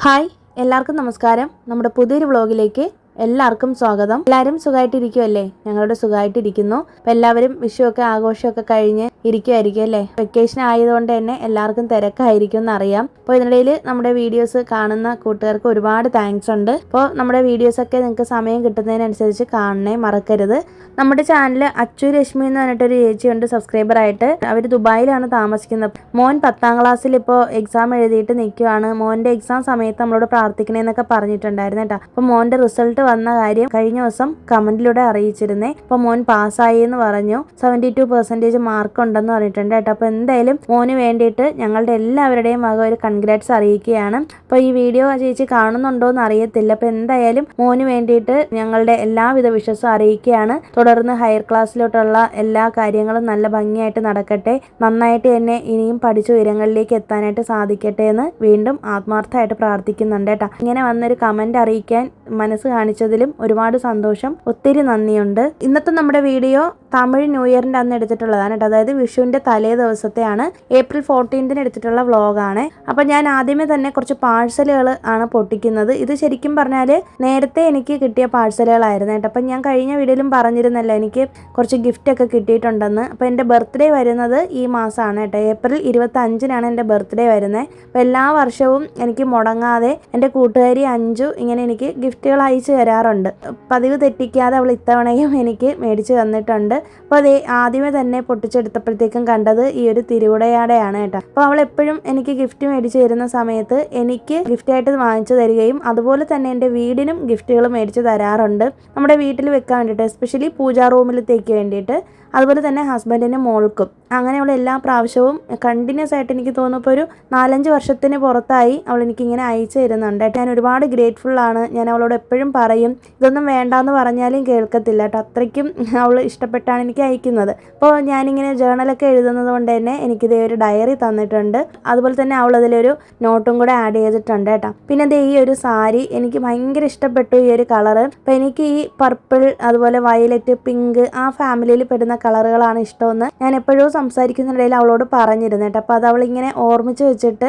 Hi എല്ലാവർക്കും നമസ്കാരം. നമ്മുടെ പുതിയൊരു വ്ളോഗിലേക്ക് എല്ലാവർക്കും സ്വാഗതം. എല്ലാവരും സുഖമായിട്ടിരിക്കുമല്ലേ? ഞങ്ങളുടെ സുഖമായിട്ടിരിക്കുന്നു. അപ്പം എല്ലാവരും വിഷുവൊക്കെ ആഘോഷമൊക്കെ കഴിഞ്ഞ് ഇരിക്കുമായിരിക്കും അല്ലേ? വെക്കേഷൻ ആയതുകൊണ്ട് തന്നെ എല്ലാവർക്കും തിരക്കായിരിക്കും എന്നറിയാം. അപ്പോൾ ഇതിനിടയിൽ നമ്മുടെ വീഡിയോസ് കാണുന്ന കൂട്ടുകാർക്ക് ഒരുപാട് താങ്ക്സ് ഉണ്ട്. അപ്പോൾ നമ്മുടെ വീഡിയോസൊക്കെ നിങ്ങൾക്ക് സമയം കിട്ടുന്നതിനനുസരിച്ച് കാണണേ മറക്കരുത്. നമ്മുടെ ചാനൽ അച്ചു രശ്മി എന്ന് പറഞ്ഞിട്ടൊരു ചേച്ചിയുണ്ട് സബ്സ്ക്രൈബറായിട്ട്. അവർ ദുബായിലാണ് താമസിക്കുന്നത്. മോൻ 10ാം ക്ലാസ്സിൽ ഇപ്പോൾ എക്സാം എഴുതിയിട്ട് നിൽക്കുകയാണ്. മോൻ്റെ എക്സാം സമയത്ത് നമ്മളോട് പ്രാർത്ഥിക്കണേന്നൊക്കെ പറഞ്ഞിട്ടുണ്ടായിരുന്നു കേട്ടോ. അപ്പോൾ മോൻ്റെ റിസൾട്ട് വന്ന കാര്യം കഴിഞ്ഞ ദിവസം കമന്റിലൂടെ അറിയിച്ചിരുന്നേ. അപ്പോൾ മോൻ പാസ്സായി എന്ന് പറഞ്ഞു. 72% മാർക്ക് ഉണ്ടെന്ന് പറഞ്ഞിട്ടുണ്ട് കേട്ടോ. അപ്പോൾ എന്തായാലും മോന് വേണ്ടിയിട്ട് ഞങ്ങളുടെ എല്ലാവരുടെയും വക ഒരു കൺഗ്രാറ്റ്സ് അറിയിക്കുകയാണ്. അപ്പോൾ ഈ വീഡിയോ ചേച്ചി കാണുന്നുണ്ടോ എന്ന് അറിയത്തില്ല. അപ്പോൾ എന്തായാലും മോന് വേണ്ടിയിട്ട് ഞങ്ങളുടെ എല്ലാവിധ വിശ്വാസം അറിയിക്കുകയാണ്. തുടർന്ന് ഹയർ ക്ലാസ്സിലോട്ടുള്ള എല്ലാ കാര്യങ്ങളും നല്ല ഭംഗിയായിട്ട് നടക്കട്ടെ, നന്നായിട്ട് തന്നെ ഇനിയും പഠിച്ചു ഉയരങ്ങളിലേക്ക് എത്താനായിട്ട് സാധിക്കട്ടെ എന്ന് വീണ്ടും ആത്മാർത്ഥമായിട്ട് പ്രാർത്ഥിക്കുന്നുണ്ട് കേട്ടോ. ഇങ്ങനെ വന്നൊരു കമന്റ് അറിയിക്കാൻ മനസ്സ് കാണിച്ചതിലും ഒരുപാട് സന്തോഷം, ഒത്തിരി നന്ദിയുണ്ട്. ഇന്നത്തെ നമ്മുടെ വീഡിയോ തമിഴ് ന്യൂ ഇയറിൻ്റെ അന്ന് എടുത്തിട്ടുള്ളതാണ് കേട്ടോ. അതായത് വിഷുവിൻ്റെ തലേ ദിവസത്തെയാണ്. ഏപ്രിൽ 14 എടുത്തിട്ടുള്ള വ്ളോഗാണ്. അപ്പം ഞാൻ ആദ്യമേ തന്നെ കുറച്ച് പാഴ്സലുകൾ ആണ് പൊട്ടിക്കുന്നത്. ഇത് ശരിക്കും പറഞ്ഞാൽ നേരത്തെ എനിക്ക് കിട്ടിയ പാഴ്സലുകളായിരുന്നു കേട്ടോ. അപ്പം ഞാൻ കഴിഞ്ഞ വീഡിയോയിലും പറഞ്ഞിരുന്നല്ലോ എനിക്ക് കുറച്ച് ഗിഫ്റ്റൊക്കെ കിട്ടിയിട്ടുണ്ടെന്ന്. അപ്പോൾ എൻ്റെ ബർത്ത്ഡേ വരുന്നത് ഈ മാസമാണ് കേട്ടോ. ഏപ്രിൽ 25 എൻ്റെ ബർത്ത്ഡേ വരുന്നത്. അപ്പോൾ എല്ലാ വർഷവും എനിക്ക് മുടങ്ങാതെ എൻ്റെ കൂട്ടുകാരി അഞ്ചു ഇങ്ങനെ എനിക്ക് ഗിഫ്റ്റുകൾ അയച്ചു തരാറുണ്ട്. പതിവ് തെറ്റിക്കാതെ അവൾ ഇത്തവണയും എനിക്ക് മേടിച്ച് തന്നിട്ടുണ്ട്. അപ്പോൾ അത് ആദ്യമേ തന്നെ പൊട്ടിച്ചെടുത്തപ്പോഴത്തേക്കും കണ്ടത് ഈ ഒരു തിരുവുടയാടെയാണ് കേട്ടോ. അപ്പോൾ അവൾ എപ്പോഴും എനിക്ക് ഗിഫ്റ്റ് മേടിച്ച് തരുന്ന സമയത്ത് എനിക്ക് ഗിഫ്റ്റായിട്ട് വാങ്ങിച്ചു തരികയും അതുപോലെ തന്നെ എൻ്റെ വീടിനും ഗിഫ്റ്റുകൾ മേടിച്ച് തരാറുണ്ട്. നമ്മുടെ വീട്ടിൽ വെക്കാൻ വേണ്ടിയിട്ട്, എസ്പെഷ്യലി പൂജാ റൂമിലത്തേക്ക് വേണ്ടിയിട്ട്, അതുപോലെ തന്നെ ഹസ്ബൻഡിനും മോൾക്കും. അങ്ങനെയുള്ള എല്ലാ പ്രാവശ്യവും കണ്ടിന്യൂസ് ആയിട്ട് എനിക്ക് തോന്നുന്നു ഇപ്പോൾ ഒരു 4-5 വർഷത്തിന് പുറത്തായി അവൾ എനിക്കിങ്ങനെ അയച്ചു തരുന്നുണ്ട്. ഞാൻ ഒരുപാട് ഗ്രേറ്റ്ഫുള്ളാണ്. ഞാൻ അവളോട് എപ്പോഴും പറയും ഇതൊന്നും വേണ്ടാന്ന് പറഞ്ഞാലും കേൾക്കത്തില്ല കേട്ടോ. അത്രയ്ക്കും അവൾ ഇഷ്ടപ്പെട്ടാണ് എനിക്ക് അയക്കുന്നത്. അപ്പോൾ ഞാനിങ്ങനെ ജേർണലൊക്കെ എഴുതുന്നത് കൊണ്ട് തന്നെ എനിക്കിതേ ഒരു ഡയറി തന്നിട്ടുണ്ട്. അതുപോലെ തന്നെ അവൾ അതിലൊരു നോട്ടും കൂടെ ആഡ് ചെയ്തിട്ടുണ്ട് കേട്ടോ. പിന്നെ അതേ ഈ ഒരു സാരി എനിക്ക് ഭയങ്കര ഇഷ്ടപ്പെട്ടു, ഈ ഒരു കളറ്. അപ്പോൾ എനിക്ക് ഈ പർപ്പിൾ അതുപോലെ വയലറ്റ്, പിങ്ക് ആ ഫാമിലിയിൽ പെടുന്ന കളറുകളാണ് ഇഷ്ടമെന്ന് ഞാൻ എപ്പോഴും സംസാരിക്കുന്നിടയിൽ അവളോട് പറഞ്ഞിരുന്നു കേട്ടോ. അപ്പോൾ അത് അവളിങ്ങനെ ഓർമ്മിച്ച് വെച്ചിട്ട്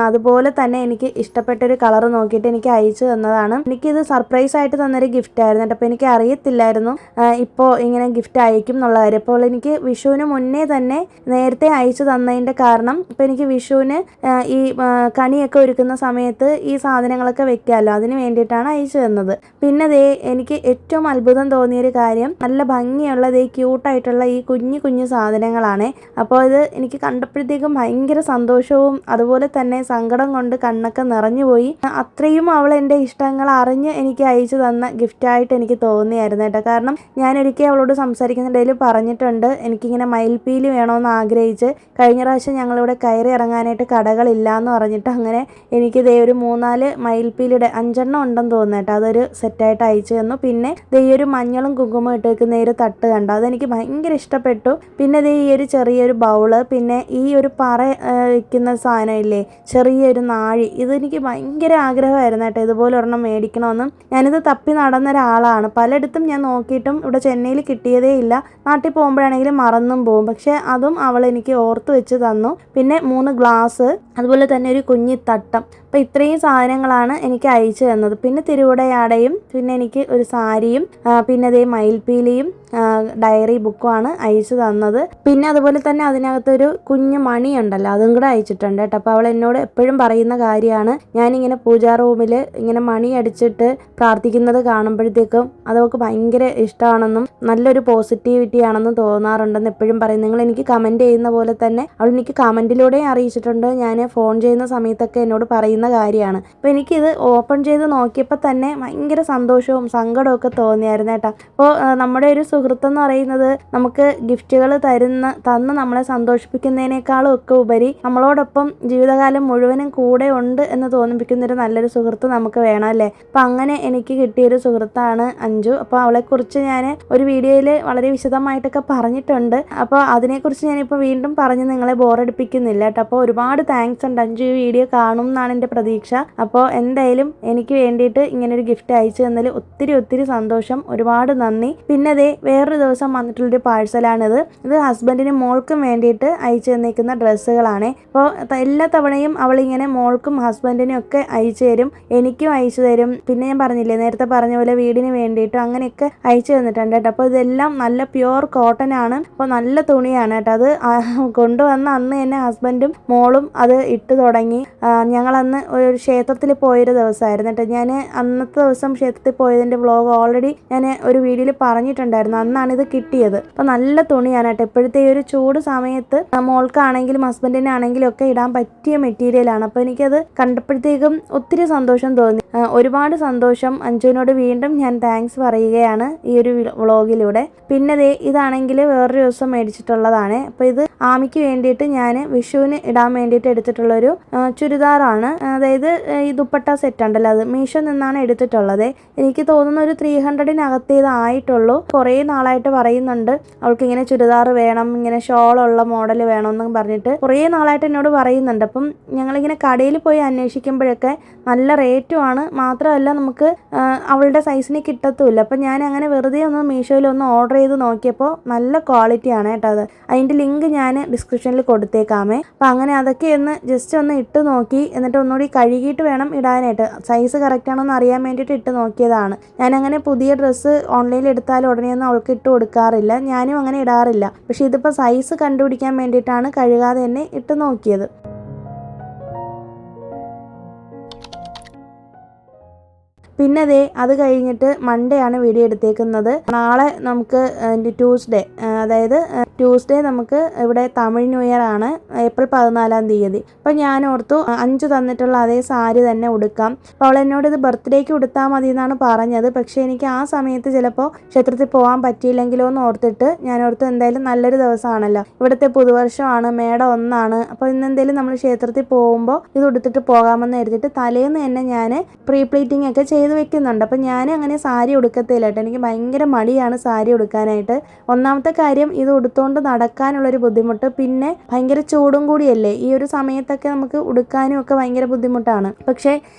അതുപോലെ തന്നെ എനിക്ക് ഇഷ്ടപ്പെട്ടൊരു കളർ നോക്കിയിട്ട് എനിക്ക് അയച്ചു തന്നതാണ്. എനിക്കിത് സർപ്രൈസ് ആയിട്ട് തന്നൊരു ഗിഫ്റ്റ് ആയിരുന്നു കേട്ടോ. അപ്പോൾ എനിക്ക് അറിയത്തില്ലായിരുന്നു ഇപ്പോൾ ഇങ്ങനെ ഗിഫ്റ്റ് അയക്കും എന്നുള്ള കാര്യം. അപ്പോൾ എനിക്ക് വിഷുവിന് മുന്നേ തന്നെ നേരത്തെ അയച്ചു തന്നതിൻ്റെ കാരണം ഇപ്പോൾ എനിക്ക് വിഷുവിന് ഈ കണിയൊക്കെ ഒരുക്കുന്ന സമയത്ത് ഈ സാധനങ്ങളൊക്കെ വെക്കാമല്ലോ, അതിന് വേണ്ടിയിട്ടാണ് അയച്ചു തന്നത്. പിന്നെ ദേ എനിക്ക് ഏറ്റവും അത്ഭുതം തോന്നിയൊരു കാര്യം, നല്ല ഭംഗിയുള്ള ക്യൂട്ടായിട്ടുള്ള ഈ കുഞ്ഞു കുഞ്ഞു സാധനങ്ങളാണ്. അപ്പോൾ ഇത് എനിക്ക് കണ്ടപ്പോഴത്തേക്കും ഭയങ്കര സന്തോഷവും അതുപോലെ തന്നെ സങ്കടം കൊണ്ട് കണ്ണൊക്കെ നിറഞ്ഞുപോയി. അത്രയും അവൾ എൻ്റെ ഇഷ്ടങ്ങൾ അറിഞ്ഞ് എനിക്ക് അയച്ചു തന്ന ഗിഫ്റ്റായിട്ട് എനിക്ക് തോന്നിയായിരുന്നു കേട്ടോ. കാരണം ഞാനൊരിക്കൽ അവളോട് സംസാരിക്കുന്നിടയിൽ പറഞ്ഞിട്ടുണ്ട് എനിക്കിങ്ങനെ മയിൽപ്പീലി വേണമെന്ന് ആഗ്രഹിച്ച്. കഴിഞ്ഞ പ്രാവശ്യം ഞങ്ങളിവിടെ കയറി ഇറങ്ങാനായിട്ട് കടകളില്ല എന്ന് പറഞ്ഞിട്ട് അങ്ങനെ എനിക്കിതേ ഒരു 3-4 മയിൽപ്പീലിയുടെ 5 ഉണ്ടെന്ന് തോന്നുന്നു കേട്ടോ. അതൊരു സെറ്റായിട്ട് അയച്ചു തന്നു. പിന്നെ ഈ ഒരു മഞ്ഞളും കുങ്കുമം ഇട്ട് വെക്കുന്ന ഒരു തട്ട് കണ്ടു, അതെനിക്ക് ഭയങ്കര ഇഷ്ടപ്പെട്ടു. പിന്നെ ഈ ഒരു ചെറിയൊരു ബൗള്, പിന്നെ ഈ ഒരു പറ വയ്ക്കുന്ന സാധനം ഇല്ലേ, ചെറിയൊരു നാഴി, ഇതെനിക്ക് ഭയങ്കര ആഗ്രഹമായിരുന്നു കേട്ടോ. ഇതുപോലെ ഒരെണ്ണം മേടിക്കണമെന്നും. ഞാനിത് തപ്പി നടന്ന ഒരാളാണ്. പലയിടത്തും ഞാൻ നോക്കിയിട്ടും ഇവിടെ ചെന്നൈയിൽ കിട്ടിയതേ ഇല്ല. നാട്ടിൽ പോകുമ്പോഴാണെങ്കിലും മറന്നും പോകും. പക്ഷേ അതും അവൾ എനിക്ക് ഓർത്ത് വെച്ച് തന്നു. പിന്നെ 3 ഗ്ലാസ്, അതുപോലെ തന്നെ ഒരു കുഞ്ഞി തട്ടം. അപ്പോൾ ഇത്രയും സാധനങ്ങളാണ് എനിക്ക് അയച്ചു തന്നത്. പിന്നെ തിരുവുടയാടയും, പിന്നെ എനിക്ക് ഒരു സാരിയും, പിന്നെ അതേ മയിൽപ്പീലിയും ഡയറി ബുക്കുമാണ് അയച്ചു തന്നത്. പിന്നെ അതുപോലെ തന്നെ അതിനകത്തൊരു കുഞ്ഞു മണി ഉണ്ടല്ലോ, അതും കൂടെ അയച്ചിട്ടുണ്ട് കേട്ടോ. അപ്പോൾ അവൾ എന്നോട് എപ്പോഴും പറയുന്ന കാര്യമാണ്, ഞാനിങ്ങനെ പൂജാ റൂമിൽ ഇങ്ങനെ മണി അടിച്ചിട്ട് പ്രാർത്ഥിക്കുന്നത് കാണുമ്പോഴത്തേക്കും അതവൾക്ക് ഭയങ്കര ഇഷ്ടമാണെന്നും നല്ലൊരു പോസിറ്റിവിറ്റി ആണെന്നും തോന്നാറുണ്ടെന്ന് എപ്പോഴും പറയും. നിങ്ങൾ എനിക്ക് കമൻറ്റ് ചെയ്യുന്ന പോലെ തന്നെ അവൾ എനിക്ക് കമൻറ്റിലൂടെയും അറിയിച്ചിട്ടുണ്ട്. ഞാൻ ഫോൺ ചെയ്യുന്ന സമയത്തൊക്കെ എന്നോട് പറയുന്ന കാര്യമാണ്. അപ്പോൾ എനിക്കിത് ഓപ്പൺ ചെയ്ത് നോക്കിയപ്പോൾ തന്നെ ഭയങ്കര സന്തോഷവും സങ്കടവും ഒക്കെ തോന്നിയായിരുന്നു കേട്ടോ. അപ്പോൾ നമ്മുടെ ഒരു സുഹൃത്തെന്ന് പറയുന്നത് നമുക്ക് ഗിഫ്റ്റുകൾ തന്ന് നമ്മളെ സന്തോഷിപ്പിക്കുന്നതിനേക്കാളും ഒക്കെ ഉപരി നമ്മളോടൊപ്പം ജീവിതകാലം മുഴുവനും കൂടെ ഉണ്ട് എന്ന് തോന്നിപ്പിക്കുന്നൊരു നല്ലൊരു സുഹൃത്ത് നമുക്ക് വേണം അല്ലേ. അപ്പം അങ്ങനെ എനിക്ക് കിട്ടിയൊരു സുഹൃത്താണ് അഞ്ജു. അപ്പോൾ അവളെക്കുറിച്ച് ഞാൻ ഒരു വീഡിയോയിൽ വളരെ വിശദമായിട്ടൊക്കെ പറഞ്ഞിട്ടുണ്ട്. അപ്പോൾ അതിനെക്കുറിച്ച് ഞാനിപ്പോൾ വീണ്ടും പറഞ്ഞ് നിങ്ങളെ ബോറടിപ്പിക്കുന്നില്ല കേട്ടോ. അപ്പോൾ ഒരുപാട് താങ്ക്സ് ഉണ്ട്. അഞ്ജു ഈ വീഡിയോ കാണും എന്നാണ് എൻ്റെ പ്രതീക്ഷ. അപ്പോൾ എന്തായാലും എനിക്ക് വേണ്ടിയിട്ട് ഇങ്ങനൊരു ഗിഫ്റ്റ് അയച്ചു തന്നതിൽ ഒത്തിരി ഒത്തിരി സന്തോഷം, ഒരുപാട് നന്ദി. പിന്നെ അതേ വേറൊരു ദിവസം വന്നിട്ടുള്ളൊരു പാഴ്സലാണിത്. ഇത് ഹസ്ബൻഡിന് മോൾക്കും വേണ്ടിയിട്ട് അയച്ചു തന്നേക്കുന്ന ഡ്രസ്സുകളാണ്. അപ്പോൾ എല്ലാ തവണയും അവളിങ്ങനെ മോൾക്കും ഹസ്ബൻഡിനും ഒക്കെ അയച്ചു തരും, എനിക്കും അയച്ചു തരും. പിന്നെ ഞാൻ പറഞ്ഞില്ലേ നേരത്തെ പറഞ്ഞ പോലെ വീടിന് വേണ്ടിയിട്ടും അങ്ങനെയൊക്കെ അയച്ചു തന്നിട്ടുണ്ട് കേട്ടോ. അപ്പോൾ ഇതെല്ലാം നല്ല പ്യുവർ കോട്ടൺ ആണ്. അപ്പോൾ നല്ല തുണിയാണ് കേട്ടോ. അത് കൊണ്ടുവന്ന അന്ന് തന്നെ ഹസ്ബൻഡും മോളും അത് ഇട്ട് തുടങ്ങി. ഞങ്ങളന്ന് ഒരു ക്ഷേത്രത്തിൽ പോയൊരു ദിവസമായിരുന്നു കേട്ടോ. ഞാൻ അന്നത്തെ ദിവസം ക്ഷേത്രത്തിൽ പോയതിൻ്റെ വ്ളോഗ് ഓൾറെഡി ഞാൻ ഒരു വീഡിയോയിൽ പറഞ്ഞിട്ടുണ്ടായിരുന്നു. അന്നാണ് ഇത് കിട്ടിയത്. അപ്പോൾ നല്ല തുണിയാണ് കേട്ടോ. ഇപ്പോഴത്തെ ഈ ഒരു ചൂട് സമയത്ത് മോൾക്കാണെങ്കിലും ഹസ്ബൻഡിനാണെങ്കിലും ഒക്കെ ഇടാൻ പറ്റിയ മെറ്റീരിയലാണ്. അപ്പോൾ എനിക്കത് കണ്ടപ്പോഴത്തേക്കും ഒത്തിരി സന്തോഷം തോന്നി. ഒരുപാട് സന്തോഷം. അഞ്ജുവിനോട് വീണ്ടും ഞാൻ താങ്ക്സ് പറയുകയാണ് ഈ ഒരു വ്ളോഗിലൂടെ. പിന്നെ ഇതാണെങ്കിൽ വേറൊരു ദിവസം മേടിച്ചിട്ടുള്ളതാണ്. അപ്പോൾ ഇത് ആമിക്ക് വേണ്ടിയിട്ട് ഞാൻ വിഷുവിന് ഇടാൻ വേണ്ടിയിട്ട് എടുത്തിട്ടുള്ളൊരു ചുരിദാറാണ്. അതായത് ഈ ദുപ്പട്ട സെറ്റ് ഉണ്ടല്ലോ, അത് മീഷോ നിന്നാണ് എടുത്തിട്ടുള്ളത്. എനിക്ക് തോന്നുന്ന ഒരു 300-നകത്തേത് ആയിട്ടുള്ളൂ. കുറേ നാളായിട്ട് പറയുന്നുണ്ട് അവൾക്ക് ഇങ്ങനെ ചുരിദാർ വേണം, ഇങ്ങനെ ഷോളുള്ള മോഡൽ വേണമെന്നും പറഞ്ഞിട്ട് കുറേ നാളായിട്ട് എന്നോട് പറയുന്നുണ്ട്. അപ്പം ഞങ്ങളിങ്ങനെ കടയിൽ പോയി അന്വേഷിക്കുമ്പോഴൊക്കെ നല്ല റേറ്റുമാണ്. മാത്രമല്ല നമുക്ക് അവളുടെ സൈസിന് കിട്ടത്തുമില്ല. അപ്പം ഞാൻ അങ്ങനെ വെറുതെ ഒന്ന് മീഷോയിലൊന്ന് ഓർഡർ ചെയ്ത് നോക്കിയപ്പോൾ നല്ല ക്വാളിറ്റിയാണ് കേട്ടോ. അത് അതിൻ്റെ ലിങ്ക് ഞാൻ ഡിസ്ക്രിപ്ഷനിൽ കൊടുത്തേക്കാമേ. അപ്പോൾ അങ്ങനെ അതൊക്കെ ഒന്ന് ജസ്റ്റ് ഒന്ന് ഇട്ട് നോക്കി, എന്നിട്ട് ഒന്നുകൂടി കഴുകിയിട്ട് വേണം ഇടാനായിട്ട്. സൈസ് കറക്റ്റ് ആണോ എന്ന് അറിയാൻ വേണ്ടിയിട്ട് ഇട്ട് നോക്കിയതാണ്. ഞാനങ്ങനെ പുതിയ ഡ്രസ്സ് ഓൺലൈനിൽ എടുത്താൽ ഉടനെയൊന്നും അവൾക്ക് ഇട്ട് കൊടുക്കാറില്ല, ഞാനും അങ്ങനെ ഇടാറില്ല. പക്ഷേ ഇതിപ്പോൾ സൈസ് കണ്ടുപിടിക്കാൻ വേണ്ടിയിട്ടാണ് കഴുകാതെ തന്നെ ഇട്ട് നോക്കിയത്. പിന്നെ അത് കഴിഞ്ഞിട്ട് മൺഡേ ആണ് വീഡിയോ എടുത്തേക്കുന്നത്. നാളെ നമുക്ക് ട്യൂസ്ഡേ, അതായത് ട്യൂസ്ഡേ നമുക്ക് ഇവിടെ തമിഴ് ന്യൂ ഇയർ ആണ്, ഏപ്രിൽ 14-ാം തീയതി. അപ്പം ഞാൻ ഓർത്തു അഞ്ചു തന്നിട്ടുള്ള അതേ സാരി തന്നെ ഉടുക്കാം. അപ്പോൾ അവൾ എന്നോട് ഇത് ബർത്ത്ഡേക്ക് ഉടുത്താൽ മതി എന്നാണ് പറഞ്ഞത്. പക്ഷേ എനിക്ക് ആ സമയത്ത് ചിലപ്പോൾ ക്ഷേത്രത്തിൽ പോകാൻ പറ്റിയില്ലെങ്കിലോ എന്ന് ഓർത്തിട്ട് ഞാൻ ഓർത്തു എന്തായാലും നല്ലൊരു ദിവസമാണല്ലോ, ഇവിടുത്തെ പുതുവർഷമാണ്, മേടം 1 അപ്പോൾ ഇന്നെന്തെങ്കിലും നമ്മൾ ക്ഷേത്രത്തിൽ പോകുമ്പോൾ ഇത് ഉടുത്തിട്ട് പോകാമെന്ന് കരുതിയിട്ട് തലേന്ന് തന്നെ ഞാൻ പ്രീ പ്ലീറ്റിംഗ് ഒക്കെ ചെയ്ത് വെക്കുന്നുണ്ട്. അപ്പം ഞാൻ അങ്ങനെ സാരി ഉടുക്കത്തില്ല കേട്ടോ. എനിക്ക് ഭയങ്കര മടിയാണ് സാരി ഉടുക്കാനായിട്ട്. ഒന്നാമത്തെ കാര്യം ഇത് ഉടുത്തോണ്ട് നടക്കാനുള്ളൊരു ബുദ്ധിമുട്ട്, പിന്നെ ഭയങ്കര ചൂടും കൂടിയല്ലേ ഈ ഒരു സമയത്തൊക്കെ നമുക്ക് ഉടുക്കാനും ഒക്കെ ഭയങ്കര ബുദ്ധിമുട്ടാണ്. പക്ഷേ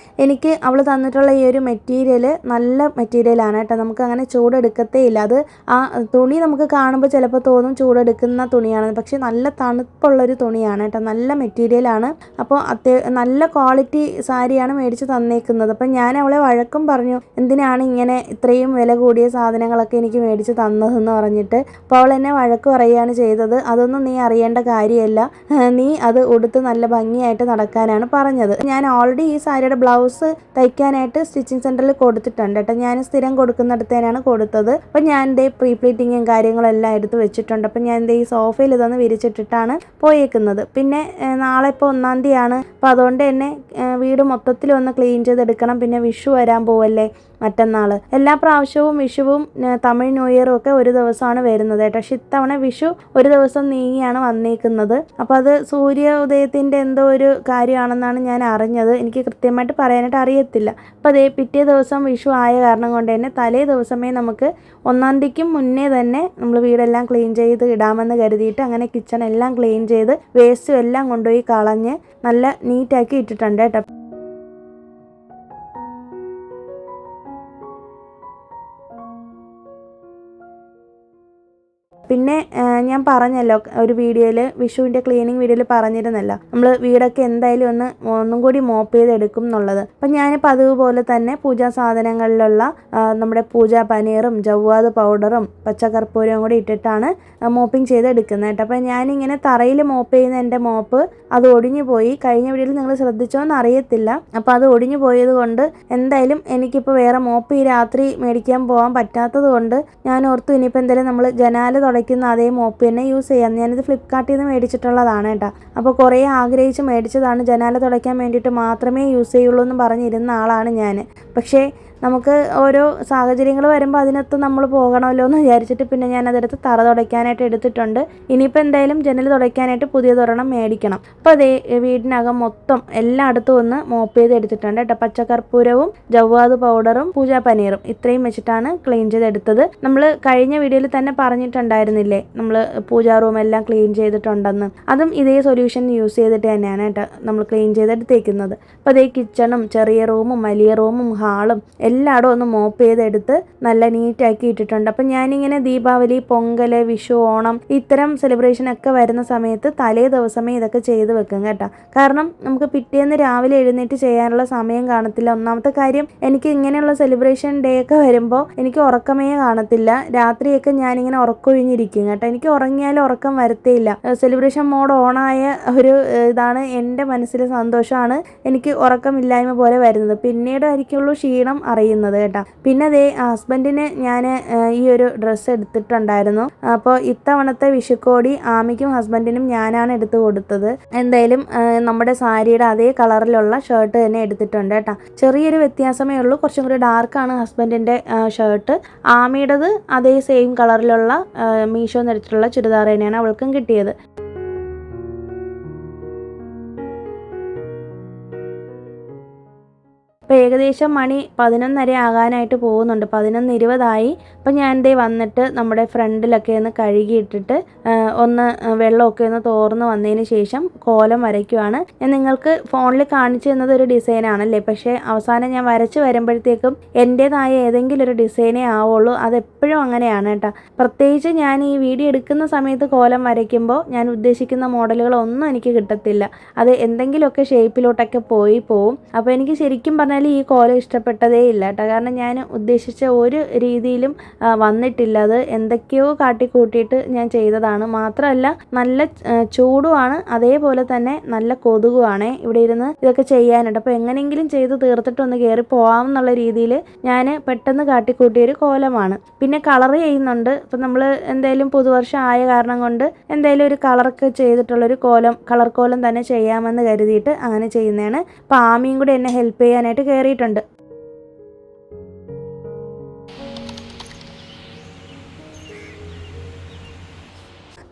എനിക്ക് അവൾ തന്നിട്ടുള്ള ഈ ഒരു മെറ്റീരിയൽ നല്ല മെറ്റീരിയലാണ് കേട്ടോ. നമുക്ക് അങ്ങനെ ചൂടെടുക്കത്തേ ഇല്ല. അത് ആ തുണി നമുക്ക് കാണുമ്പോൾ ചിലപ്പോൾ തോന്നും ചൂടെടുക്കുന്ന തുണിയാണ്, പക്ഷേ നല്ല തണുപ്പുള്ളൊരു തുണിയാണ് കേട്ടോ. നല്ല മെറ്റീരിയലാണ്. അപ്പോൾ നല്ല ക്വാളിറ്റി സാരിയാണ് മേടിച്ച് തന്നേക്കുന്നത്. അപ്പം ഞാൻ അവളെ വഴക്കും പറഞ്ഞു, എന്തിനാണ് ഇങ്ങനെ ഇത്രയും വില കൂടിയ സാധനങ്ങളൊക്കെ എനിക്ക് മേടിച്ച് തന്നതെന്ന് പറഞ്ഞിട്ട്. അപ്പോൾ അവൾ എന്നെ വഴക്ക് പറയുകയാണ് ചെയ്തത്. അതൊന്നും നീ അറിയേണ്ട കാര്യമല്ല, നീ അത് ഉടുത്ത് നല്ല ഭംഗിയായിട്ട് നടക്കാനാണ് പറഞ്ഞത്. ഞാൻ ഓൾറെഡി ഈ സാരിയുടെ ബ്ലൗസ് തയ്ക്കാനായിട്ട് സ്റ്റിച്ചിങ് സെൻറ്ററിൽ കൊടുത്തിട്ടുണ്ട് കേട്ടോ. ഞാൻ സ്ഥിരം കൊടുക്കുന്നിടത്തേനാണ് കൊടുത്തത്. അപ്പം ഞാൻ പ്രീ പ്ലീറ്റിങ്ങും കാര്യങ്ങളെല്ലാം എടുത്ത് വെച്ചിട്ടുണ്ട്. അപ്പം ഞാൻ ഈ സോഫയിൽ ഇതൊന്ന് വിരിച്ചിട്ടിട്ടാണ് പോയേക്കുന്നത്. പിന്നെ നാളെ ഇപ്പോൾ 1-ാം തീയതിയാണ്. അപ്പോൾ അതുകൊണ്ട് തന്നെ വീട് മൊത്തത്തിലൊന്ന് ക്ലീൻ ചെയ്തെടുക്കണം. പിന്നെ വിഷു വരാൻ പോവല്ലേ മറ്റന്നാൾ. എല്ലാ പ്രാവശ്യവും വിഷുവും തമിഴ് ന്യൂ ഇയറും ഒക്കെ ഒരു ദിവസമാണ് വരുന്നത് കേട്ടോ. പക്ഷെ ഇത്തവണ വിഷു ഒരു ദിവസം നീങ്ങിയാണ് വന്നേക്കുന്നത്. അപ്പോൾ അത് സൂര്യോദയത്തിൻ്റെ എന്തോ ഒരു കാര്യമാണെന്നാണ് ഞാൻ അറിഞ്ഞത്. എനിക്ക് കൃത്യമായിട്ട് പറയാനായിട്ട് അറിയത്തില്ല. അപ്പോൾ പിറ്റേ ദിവസം വിഷു ആയ കാരണം കൊണ്ട് തന്നെ തലേ ദിവസമേ നമുക്ക് 1-ാം തീയതിക്കും മുന്നേ തന്നെ നമ്മൾ വീടെല്ലാം ക്ലീൻ ചെയ്ത് ഇടാമെന്ന് കരുതിയിട്ട് അങ്ങനെ കിച്ചൺ എല്ലാം ക്ലീൻ ചെയ്ത് വേസ്റ്റും എല്ലാം കൊണ്ടുപോയി കളഞ്ഞ് നല്ല നീറ്റാക്കി ഇട്ടിട്ടുണ്ട് കേട്ടോ. പിന്നെ ഞാൻ പറഞ്ഞല്ലോ ഒരു വീഡിയോയിൽ, വിഷുവിൻ്റെ ക്ലീനിങ് വീഡിയോയിൽ പറഞ്ഞിരുന്നല്ലോ നമ്മൾ വീടൊക്കെ എന്തായാലും ഒന്നും കൂടി മോപ്പ് ചെയ്തെടുക്കും എന്നുള്ളത്. അപ്പം ഞാൻ പതിവ് പോലെ തന്നെ പൂജാ സാധനങ്ങളിലുള്ള നമ്മുടെ പൂജാ പനീറും ജവ്വാത് പൗഡറും പച്ചക്കർപ്പൂരവും കൂടി ഇട്ടിട്ടാണ് മോപ്പിംഗ് ചെയ്തെടുക്കുന്നത് കേട്ടോ. അപ്പം ഞാനിങ്ങനെ തറയിൽ മോപ്പ് ചെയ്യുന്ന എൻ്റെ മോപ്പ് അത് ഒടിഞ്ഞു പോയി. കഴിഞ്ഞ വീഡിയോയിൽ നിങ്ങൾ ശ്രദ്ധിച്ചോന്ന് അറിയത്തില്ല. അപ്പോൾ അത് ഒടിഞ്ഞു പോയത് കൊണ്ട് എന്തായാലും എനിക്കിപ്പോൾ വേറെ മോപ്പ് ഈ രാത്രി മേടിക്കാൻ പോകാൻ പറ്റാത്തത് കൊണ്ട് ഞാൻ ഓർത്തു ഇനിയിപ്പോൾ എന്തായാലും നമ്മൾ ജനാല തുടയ്ക്കുന്ന അതേ മോപ്പ് തന്നെ യൂസ് ചെയ്യാം. ഞാനിത് ഫ്ലിപ്കാർട്ടിൽ നിന്ന് മേടിച്ചിട്ടുള്ളതാണ് കേട്ടോ. അപ്പോൾ കുറേ ആഗ്രഹിച്ച് മേടിച്ചതാണ്. ജനാല തുടയ്ക്കാൻ വേണ്ടിയിട്ട് മാത്രമേ യൂസ് ചെയ്യുള്ളൂ എന്ന് പറഞ്ഞിരുന്ന ആളാണ് ഞാൻ. പക്ഷേ നമുക്ക് ഓരോ സാഹചര്യങ്ങൾ വരുമ്പോൾ അതിനകത്ത് നമ്മൾ പോകണമല്ലോ എന്ന് വിചാരിച്ചിട്ട് പിന്നെ ഞാനതെടുത്ത് തറ തുടയ്ക്കാനായിട്ട് എടുത്തിട്ടുണ്ട്. ഇനിയിപ്പോൾ എന്തായാലും ജനൽ തുടയ്ക്കാനായിട്ട് പുതിയതൊരെണ്ണം മേടിക്കണം. അപ്പോൾ അതേ വീടിനകം മൊത്തം എല്ലായിടത്തും ഒന്ന് മോപ്പ് ചെയ്ത് എടുത്തിട്ടുണ്ട് കേട്ടോ. പച്ചക്കർപ്പൂരവും ജവ്വാത് പൗഡറും പൂജാ പനീറും ഇത്രയും വെച്ചിട്ടാണ് ക്ലീൻ ചെയ്തെടുത്തത്. നമ്മൾ കഴിഞ്ഞ വീഡിയോയിൽ തന്നെ പറഞ്ഞിട്ടുണ്ടായിരുന്നില്ലേ നമ്മൾ പൂജാ റൂം എല്ലാം ക്ലീൻ ചെയ്തിട്ടുണ്ടെന്ന്. അതും ഇതേ സൊല്യൂഷൻ യൂസ് ചെയ്തിട്ട് തന്നെയാണ് കേട്ടോ നമ്മൾ ക്ലീൻ ചെയ്തെടുത്തേക്കുന്നത്. അപ്പോൾ അതേ കിച്ചണും ചെറിയ റൂമും വലിയ റൂമും ഹാളും എല്ലായിടും ഒന്ന് മോപ്പ് ചെയ്തെടുത്ത് നല്ല നീറ്റാക്കി ഇട്ടിട്ടുണ്ട്. അപ്പം ഞാനിങ്ങനെ ദീപാവലി, പൊങ്കൽ, വിഷു, ഓണം ഇത്തരം സെലിബ്രേഷൻ ഒക്കെ വരുന്ന സമയത്ത് തലേ ദിവസമേ ഇതൊക്കെ ചെയ്ത് വെക്കും കേട്ടോ. കാരണം നമുക്ക് പിറ്റേന്ന് രാവിലെ എഴുന്നേറ്റ് ചെയ്യാനുള്ള സമയം കാണത്തില്ല. ഒന്നാമത്തെ കാര്യം, എനിക്ക് ഇങ്ങനെയുള്ള സെലിബ്രേഷൻ ഡേ ഒക്കെ വരുമ്പോൾ എനിക്ക് ഉറക്കമേ കാണത്തില്ല. രാത്രിയൊക്കെ ഞാനിങ്ങനെ ഉറക്കൊഴിഞ്ഞിരിക്കും കേട്ടോ. എനിക്ക് ഉറങ്ങിയാലും ഉറക്കം വരത്തേയില്ല. സെലിബ്രേഷൻ മോഡ് ഓണായ ഒരു ഇതാണ് എൻ്റെ മനസ്സിൽ സന്തോഷമാണ് എനിക്ക് ഉറക്കമില്ലായ്മ പോലെ വരുന്നത്. പിന്നീടായിരിക്കുള്ളൂ ക്ഷീണം അറിയുന്നത് കേട്ടോ. പിന്നെ ദേ ഹസ്ബൻഡിന് ഞാൻ ഈ ഒരു ഡ്രസ്സ് എടുത്തിട്ടുണ്ടായിരുന്നു. അപ്പോൾ ഇത്തവണത്തെ വിഷുക്കോടി ആമിക്കും ഹസ്ബൻഡിനും ഞാനാണ് എടുത്തു കൊടുത്തത്. എന്തായാലും നമ്മുടെ സാരിയുടെ അതേ കളറിലുള്ള ഷർട്ട് തന്നെ എടുത്തിട്ടുണ്ട് കേട്ടോ. ചെറിയൊരു വ്യത്യാസമേ ഉള്ളൂ, കുറച്ചും കൂടി ഡാർക്കാണ് ഹസ്ബൻഡിൻ്റെ ഷർട്ട്. ആമിയുടേത് അതേ സെയിം കളറിലുള്ള മീഷോ എടുത്തിട്ടുള്ള ചുരിദാർ തന്നെയാണ് അവൾക്കും കിട്ടിയത്. ഇപ്പോൾ ഏകദേശം മണി 11:30 ആകാനായിട്ട് പോകുന്നുണ്ട്. 11:20 അപ്പം ഞാൻ ദേ വന്നിട്ട് നമ്മുടെ ഫ്രണ്ടിലൊക്കെ ഒന്ന് കഴുകിയിട്ടിട്ട് ഒന്ന് വെള്ളമൊക്കെ ഒന്ന് തോർന്ന് വന്നതിന് ശേഷം കോലം വരയ്ക്കുവാണ്. ഞാൻ നിങ്ങൾക്ക് ഫോണിൽ കാണിച്ചു തന്നത് ഒരു ഡിസൈനാണല്ലേ, പക്ഷേ അവസാനം ഞാൻ വരച്ച് വരുമ്പോഴത്തേക്കും എൻ്റേതായ ഏതെങ്കിലും ഒരു ഡിസൈനേ ആവുള്ളൂ. അതെപ്പോഴും അങ്ങനെയാണ് കേട്ടോ. പ്രത്യേകിച്ച് ഞാൻ ഈ വീഡിയോ എടുക്കുന്ന സമയത്ത് കോലം വരയ്ക്കുമ്പോൾ ഞാൻ ഉദ്ദേശിക്കുന്ന മോഡലുകളൊന്നും എനിക്ക് കിട്ടത്തില്ല. അത് എന്തെങ്കിലുമൊക്കെ ഷേപ്പിലോട്ടൊക്കെ പോവും. അപ്പോൾ എനിക്ക് ശരിക്കും പറഞ്ഞാൽ ഈ കോലം ഇഷ്ടപ്പെട്ടതേ ഇല്ല കേട്ടോ. കാരണം ഞാൻ ഉദ്ദേശിച്ച ഒരു രീതിയിലും വന്നിട്ടില്ല. അത് എന്തൊക്കെയോ കാട്ടിക്കൂട്ടിയിട്ട് ഞാൻ ചെയ്തതാണ്. മാത്രമല്ല നല്ല ചൂടുമാണ്, അതേപോലെ തന്നെ നല്ല കൊതുകുവാണേ ഇവിടെ ഇരുന്ന് ഇതൊക്കെ ചെയ്യാനുണ്ട്. അപ്പോൾ എങ്ങനെയെങ്കിലും ചെയ്ത് തീർത്തിട്ടൊന്ന് കയറി പോകാമെന്നുള്ള രീതിയിൽ ഞാൻ പെട്ടെന്ന് കാട്ടിക്കൂട്ടിയൊരു കോലമാണ്. പിന്നെ കളർ ചെയ്യുന്നുണ്ട്. ഇപ്പം നമ്മൾ എന്തായാലും പുതുവർഷം ആയ കാരണം കൊണ്ട് എന്തായാലും ഒരു കളറൊക്കെ ചെയ്തിട്ടുള്ളൊരു കളർ കോലം തന്നെ ചെയ്യാമെന്ന് കരുതിയിട്ട് അങ്ങനെ ചെയ്യുന്നതാണ്. അപ്പോൾ ആമിയും കൂടി എന്നെ ഹെൽപ്പ് ചെയ്യാനായിട്ട് കയറിയിട്ടുണ്ട്.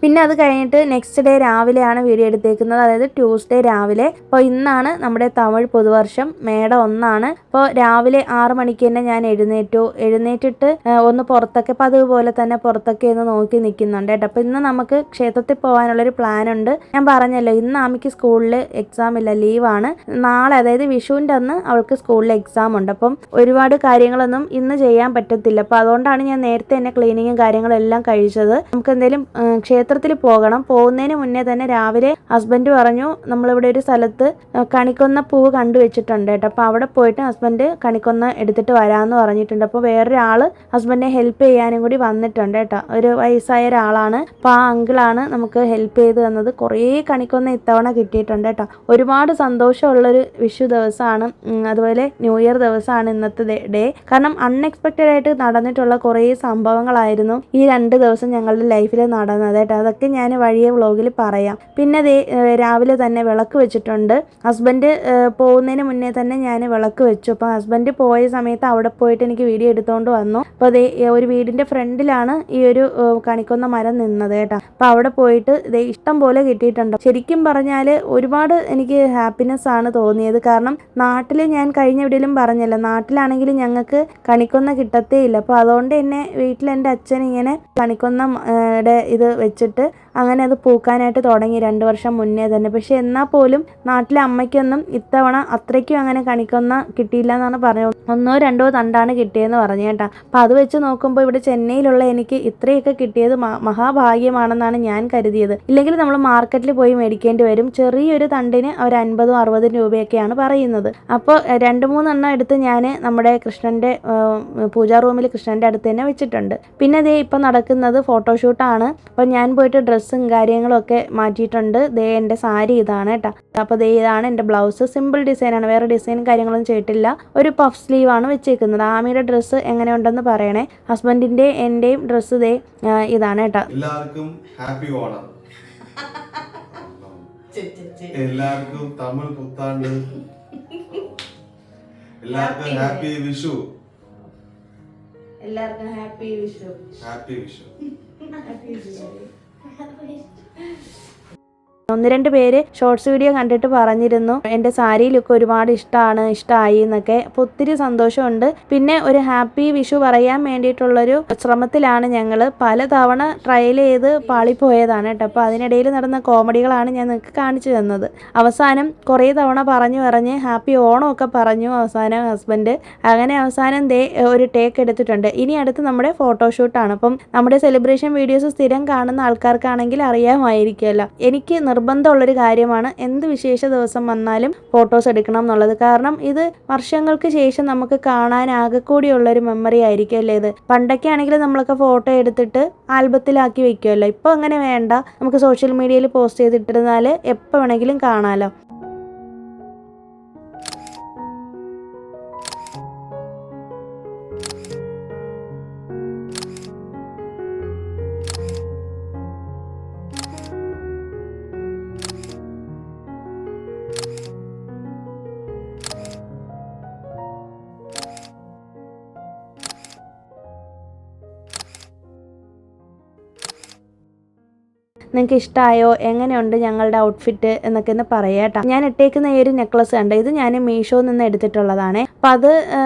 പിന്നെ അത് കഴിഞ്ഞിട്ട് നെക്സ്റ്റ് ഡേ രാവിലെയാണ് വീഡിയോ എടുത്തേക്കുന്നത്, അതായത് ട്യൂസ്ഡേ രാവിലെ. അപ്പോൾ ഇന്നാണ് നമ്മുടെ തമിഴ് പുതുവർഷം, മേടം 1. അപ്പോൾ രാവിലെ 6 മണിക്ക് തന്നെ ഞാൻ എഴുന്നേറ്റിട്ട് ഒന്ന് പുറത്തൊക്കെ, അപ്പോൾ അതുപോലെ തന്നെ പുറത്തൊക്കെ ഒന്ന് നോക്കി നിൽക്കുന്നുണ്ട് കേട്ടോ. അപ്പോൾ ഇന്ന് നമുക്ക് ക്ഷേത്രത്തിൽ പോകാനുള്ളൊരു പ്ലാൻ ഉണ്ട്. ഞാൻ പറഞ്ഞല്ലോ, ഇന്ന് ആമിക്ക് സ്കൂളിൽ എക്സാം ഇല്ല, ലീവാണ്. നാളെ അതായത് വിഷുവിൻ്റെ അന്ന് അവൾക്ക് സ്കൂളിൽ എക്സാം ഉണ്ട്. അപ്പം ഒരുപാട് കാര്യങ്ങളൊന്നും ഇന്ന് ചെയ്യാൻ പറ്റത്തില്ല. അപ്പോൾ അതുകൊണ്ടാണ് ഞാൻ നേരത്തെ തന്നെ ക്ലീനിങ്ങും കാര്യങ്ങളും എല്ലാം കഴിച്ചത്. നമുക്ക് എന്തെങ്കിലും ക്ഷേത്രത്തിൽ പോകണം. പോകുന്നതിന് മുന്നേ തന്നെ രാവിലെ ഹസ്ബൻഡ് പറഞ്ഞു, നമ്മളിവിടെ ഒരു സ്ഥലത്ത് കണിക്കൊന്ന പൂവ് കണ്ടുവച്ചിട്ടുണ്ട് കേട്ടോ. അപ്പോൾ അവിടെ പോയിട്ട് ഹസ്ബൻഡ് കണിക്കൊന്ന എടുത്തിട്ട് വരാമെന്ന് പറഞ്ഞിട്ടുണ്ട്. അപ്പോൾ വേറൊരാൾ ഹസ്ബൻഡിനെ ഹെൽപ്പ് ചെയ്യാനും കൂടി വന്നിട്ടുണ്ട് കേട്ടോ. ഒരു വയസ്സായ ഒരാളാണ്. അപ്പോൾ ആ അങ്കിളാണ് നമുക്ക് ഹെൽപ്പ് ചെയ്ത് തന്നത്. കുറേ കണിക്കൊന്ന ഇത്തവണ കിട്ടിയിട്ടുണ്ട് കേട്ടോ. ഒരുപാട് സന്തോഷമുള്ളൊരു വിഷു ദിവസമാണ്, അതുപോലെ ന്യൂ ഇയർ ദിവസമാണ് ഇന്നത്തെ ഡേ. കാരണം അൺഎക്സ്പെക്റ്റഡ് ആയിട്ട് നടന്നിട്ടുള്ള കുറേ സംഭവങ്ങളായിരുന്നു ഈ 2 ദിവസം ഞങ്ങളുടെ ലൈഫിൽ നടന്നത് കേട്ടോ. അതൊക്കെ ഞാൻ വഴിയെ വ്ളോഗിൽ പറയാം. പിന്നെ രാവിലെ തന്നെ വിളക്ക് വെച്ചിട്ടുണ്ട്. ഹസ്ബൻഡ് പോകുന്നതിന് മുന്നേ തന്നെ ഞാൻ വിളക്ക് വെച്ചു. അപ്പോൾ ഹസ്ബൻഡ് പോയ സമയത്ത് അവിടെ പോയിട്ട് എനിക്ക് വീഡിയോ എടുത്തുകൊണ്ട് വന്നു. അപ്പോൾ ഒരു വീടിൻ്റെ ഫ്രണ്ടിലാണ് ഈ ഒരു കണിക്കൊന്ന മരം നിന്നത് കേട്ടോ. അപ്പോൾ അവിടെ പോയിട്ട് ഇഷ്ടം പോലെ കിട്ടിയിട്ടുണ്ട്. ശരിക്കും പറഞ്ഞാൽ ഒരുപാട് എനിക്ക് ഹാപ്പിനെസ് ആണ് തോന്നിയത്. കാരണം നാട്ടിൽ ഞാൻ കഴിഞ്ഞ വീഡിയോയിലും പറഞ്ഞല്ലോ, നാട്ടിലാണെങ്കിൽ ഞങ്ങൾക്ക് കണിക്കൊന്ന കിട്ടത്തേ ഇല്ല. അപ്പോൾ അതുകൊണ്ട് തന്നെ വീട്ടിൽ എൻ്റെ അച്ഛൻ ഇങ്ങനെ കണിക്കൊന്നയുടെ ഇത് വെച്ചിട്ട് അങ്ങനെ അത് പൂക്കാനായിട്ട് തുടങ്ങി 2 വർഷം മുന്നേ തന്നെ. പക്ഷെ എന്നാൽ പോലും നാട്ടിലെ അമ്മയ്ക്കൊന്നും ഇത്തവണ അത്രയ്ക്കും അങ്ങനെ കണിക്കൊന്ന കിട്ടിയില്ല എന്നാണ് പറഞ്ഞത്. 1 or 2 തണ്ടാണ് കിട്ടിയെന്ന് പറഞ്ഞു കേട്ടോ. അപ്പം അത് വെച്ച് നോക്കുമ്പോൾ ഇവിടെ ചെന്നൈയിലുള്ള എനിക്ക് ഇത്രയൊക്കെ കിട്ടിയത് മഹാഭാഗ്യമാണെന്നാണ് ഞാൻ കരുതിയത്. ഇല്ലെങ്കിൽ നമ്മൾ മാർക്കറ്റിൽ പോയി മേടിക്കേണ്ടി വരും. ചെറിയൊരു തണ്ടിന് അവർ 50-60 രൂപയൊക്കെയാണ് പറയുന്നത്. അപ്പോൾ 2-3 എണ്ണം എടുത്ത് ഞാൻ നമ്മുടെ കൃഷ്ണൻ്റെ പൂജാ റൂമിൽ കൃഷ്ണൻ്റെ അടുത്ത് തന്നെ വെച്ചിട്ടുണ്ട്. പിന്നെ ഇപ്പം നടക്കുന്നത് ഫോട്ടോഷൂട്ടാണ്. അപ്പം ഞാൻ പോയിട്ട് ഡ്രസ്സും കാര്യങ്ങളൊക്കെ മാറ്റിയിട്ടുണ്ട്. എൻ്റെ സാരി ഇതാണ് കേട്ടോ. അപ്പോൾ ഇതാണ് എൻ്റെ ബ്ലൗസ്. സിമ്പിൾ ഡിസൈനാണ്, വേറെ ഡിസൈനും കാര്യങ്ങളൊന്നും ചെയ്തിട്ടില്ല. ഒരു പഫ് സ്ലീവാണ് വെച്ചേക്കുന്നത്. ആമിയുടെ ഡ്രസ്സ് എങ്ങനെയുണ്ടെന്ന് പറയണേ. ഹസ്ബൻഡിൻ്റെ എൻ്റെയും ഡ്രസ്സ് ഇതാണ് കേട്ടോ. എല്ലാവർക്കും ഹാപ്പി ഓണം. എല്ലാവർക്കും തമിഴ് പുത്താണ്ട്. എല്ലാവർക്കും ഹാപ്പി വിഷു. എല്ലാവർക്കും ഹാപ്പി വിഷു. ഹാപ്പി വിഷു. 1-2 പേര് ഷോർട്സ് വീഡിയോ കണ്ടിട്ട് പറഞ്ഞിരുന്നു എൻ്റെ സാരി ലുക്ക് ഒരുപാട് ഇഷ്ടമായി എന്നൊക്കെ. അപ്പോൾ ഒത്തിരി സന്തോഷമുണ്ട്. പിന്നെ ഒരു ഹാപ്പി വിഷു പറയാൻ വേണ്ടിയിട്ടുള്ളൊരു ശ്രമത്തിലാണ് ഞങ്ങൾ. പലതവണ ട്രയൽ ചെയ്ത് പാളിപ്പോയതാണ് കേട്ടോ. അപ്പോൾ അതിനിടയിൽ നടന്ന കോമഡികളാണ് ഞാൻ നിങ്ങൾക്ക് കാണിച്ചു തന്നത്. അവസാനം കുറേ തവണ പറഞ്ഞ് ഹാപ്പി ഓണമൊക്കെ പറഞ്ഞു അവസാനം ഹസ്ബൻഡ്. അങ്ങനെ അവസാനം ഒരു ടേക്ക് എടുത്തിട്ടുണ്ട്. ഇനി അടുത്ത് നമ്മുടെ ഫോട്ടോഷൂട്ടാണ്. അപ്പം നമ്മുടെ സെലിബ്രേഷൻ വീഡിയോസ് സ്ഥിരം കാണുന്ന ആൾക്കാർക്കാണെങ്കിൽ അറിയാമായിരിക്കുമല്ലോ. എനിക്ക് നിർബന്ധമുള്ളൊരു കാര്യമാണ് എന്ത് വിശേഷ ദിവസം വന്നാലും ഫോട്ടോസ് എടുക്കണം എന്നുള്ളത്. കാരണം ഇത് വർഷങ്ങൾക്ക് ശേഷം നമുക്ക് കാണാൻ ആകെക്കൂടിയുള്ളൊരു മെമ്മറി ആയിരിക്കും അല്ലേ ഇത്. പണ്ടൊക്കെ ആണെങ്കിൽ നമ്മളൊക്കെ ഫോട്ടോ എടുത്തിട്ട് ആൽബത്തിലാക്കി വെക്കുമല്ലോ. ഇപ്പോൾ അങ്ങനെ വേണ്ട, നമുക്ക് സോഷ്യൽ മീഡിയയിൽ പോസ്റ്റ് ചെയ്തിട്ടിരുന്നാൽ എപ്പോൾ വേണമെങ്കിലും കാണാമല്ലോ. നിങ്ങൾക്ക് ഇഷ്ടമായോ, എങ്ങനെയുണ്ട് ഞങ്ങളുടെ ഔട്ട്ഫിറ്റ് എന്നൊക്കെ ഒന്ന് പറയാം കേട്ടോ. ഞാൻ ഇട്ടേക്കുന്ന ഈ ഒരു നെക്ലസ് കണ്ടോ, ഇത് ഞാൻ മീഷോയിൽ നിന്ന് എടുത്തിട്ടുള്ളതാണ്. അപ്പം അത്